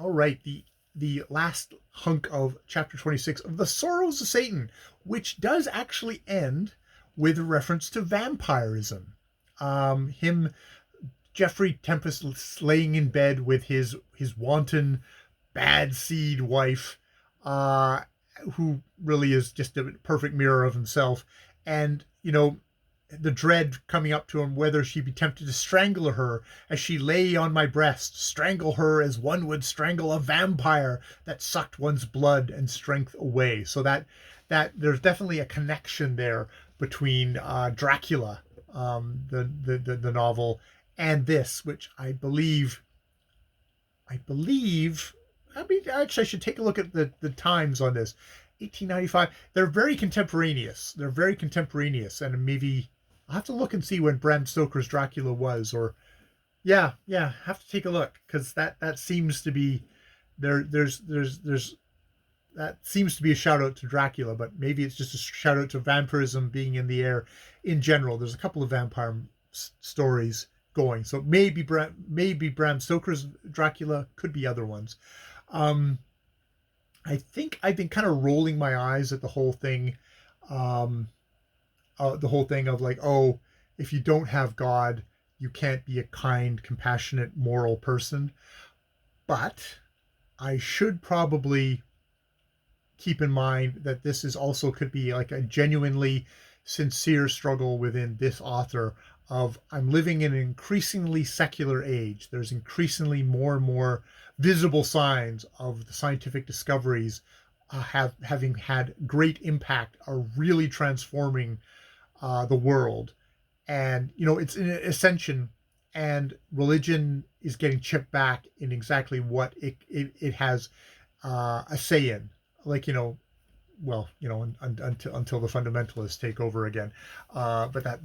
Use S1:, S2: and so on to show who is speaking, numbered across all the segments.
S1: All right, the last hunk of chapter 26 of the Srrws of Satan, which does actually end with a reference to vampirism. Him, Jeffrey Tempest, laying in bed with his wanton bad seed wife, uh, who really is just a perfect mirror of himself, and the dread coming up to him whether she be tempted to strangle her as she lay on my breast, strangle her as one would strangle a vampire that sucked one's blood and strength away. So that there's definitely a connection there between Dracula, the novel, and this, which I believe. I mean, actually, I should take a look at the times on this. 1895. They're very contemporaneous. And maybe I'll have to look and see when Bram Stoker's Dracula was, or yeah, have to take a look because that seems to be there's that seems to be a shout out to Dracula, but maybe it's just a shout out to vampirism being in the air in general. There's a couple of vampire stories going, so maybe Bram Stoker's Dracula, could be other ones. Um, I think I've been kind of rolling my eyes at um, the whole thing of like, oh, if you don't have God, you can't be a kind, compassionate, moral person. But I should probably keep in mind that this is also could be like a genuinely sincere struggle within this author of, I'm living in an increasingly secular age. There's increasingly more and more visible signs of the scientific discoveries having had great impact, are really transforming the world. And it's an ascension, and religion is getting chipped back in exactly what it has a say in. Like, well, until the fundamentalists take over again. But that,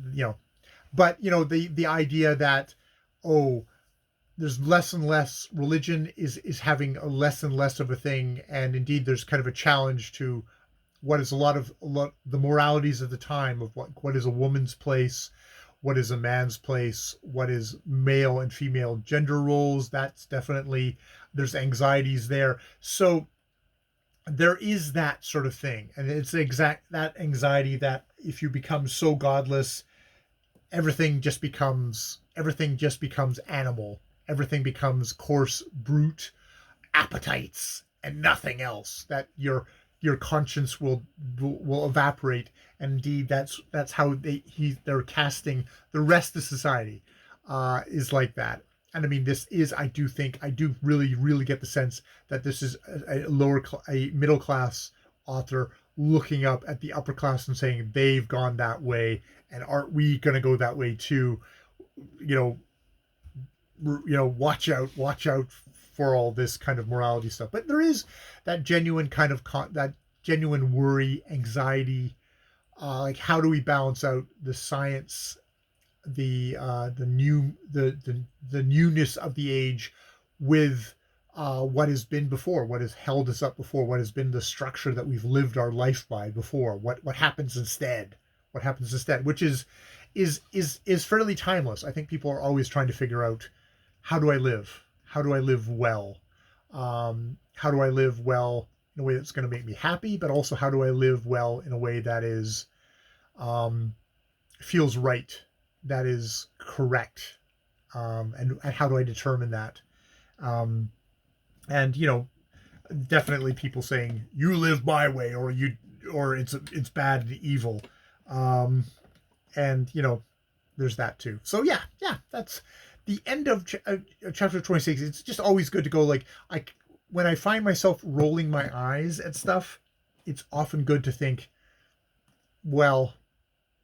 S1: the idea that, oh, there's less and less, religion is having a less and less of a thing, and indeed there's kind of a challenge to what is a lot the moralities of the time of what is a woman's place, what is a man's place, what is male and female gender roles. That's definitely, there's anxieties there. So there is that sort of thing, and it's exact that anxiety that if you become so godless, everything just becomes animal, everything becomes coarse brute appetites and nothing else, that your conscience will evaporate. And indeed that's how they're casting the rest of society, is like that. And I mean, this is, I do really get the sense that this is a middle class author looking up at the upper class and saying they've gone that way, and aren't we going to go that way too? You know, watch out for all this kind of morality stuff. But there is that genuine kind of that genuine worry, anxiety, like how do we balance out the science, the newness of the age with what has been before, what has held us up before, what has been the structure that we've lived our life by before. What happens instead? What happens instead? Which is fairly timeless. I think people are always trying to figure out, how do I live? How do I live well? How do I live well in a way that's going to make me happy, but also how do I live well in a way that is feels right, that is correct, and how do I determine that? Um, and definitely people saying you live my way, or it's bad and evil, um, and there's that too. So yeah, that's the end of chapter 26. It's just always good to go, like, when I find myself rolling my eyes at stuff, it's often good to think, well,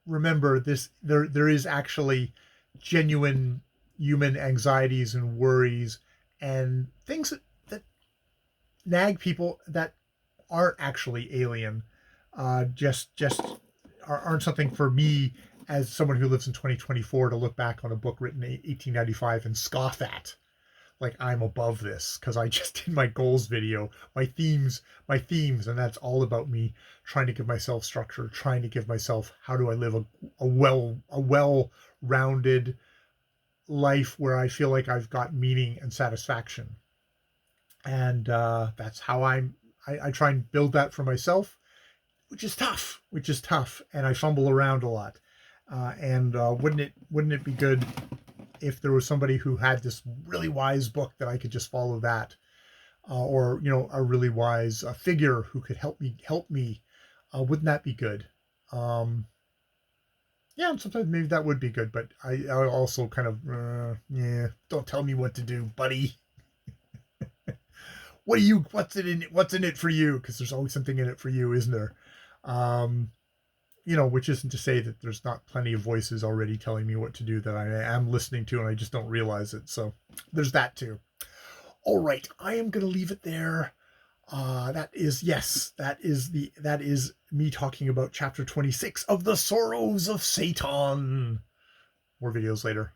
S1: remember this, there is actually genuine human anxieties and worries and things that nag people that aren't actually alien, just aren't something for me as someone who lives in 2024 to look back on a book written in 1895 and scoff at, like I'm above this because I just did my goals video, my themes, and that's all about me trying to give myself structure, trying to give myself, how do I live a well-rounded life where I feel like I've got meaning and satisfaction. And that's how I try and build that for myself, which is tough, and I fumble around a lot. And wouldn't it be good if there was somebody who had this really wise book that I could just follow that, or a really wise figure who could help me? Wouldn't that be good? Um, yeah, and sometimes maybe that would be good, but I also kind of yeah, don't tell me what to do, buddy. What's in it for you? Because there's always something in it for you, isn't there? Um, which isn't to say that there's not plenty of voices already telling me what to do that I am listening to and I just don't realize it. So there's that too. All right, I am going to leave it there. That is me talking about chapter 26 of the Srrws of Satan. More videos later.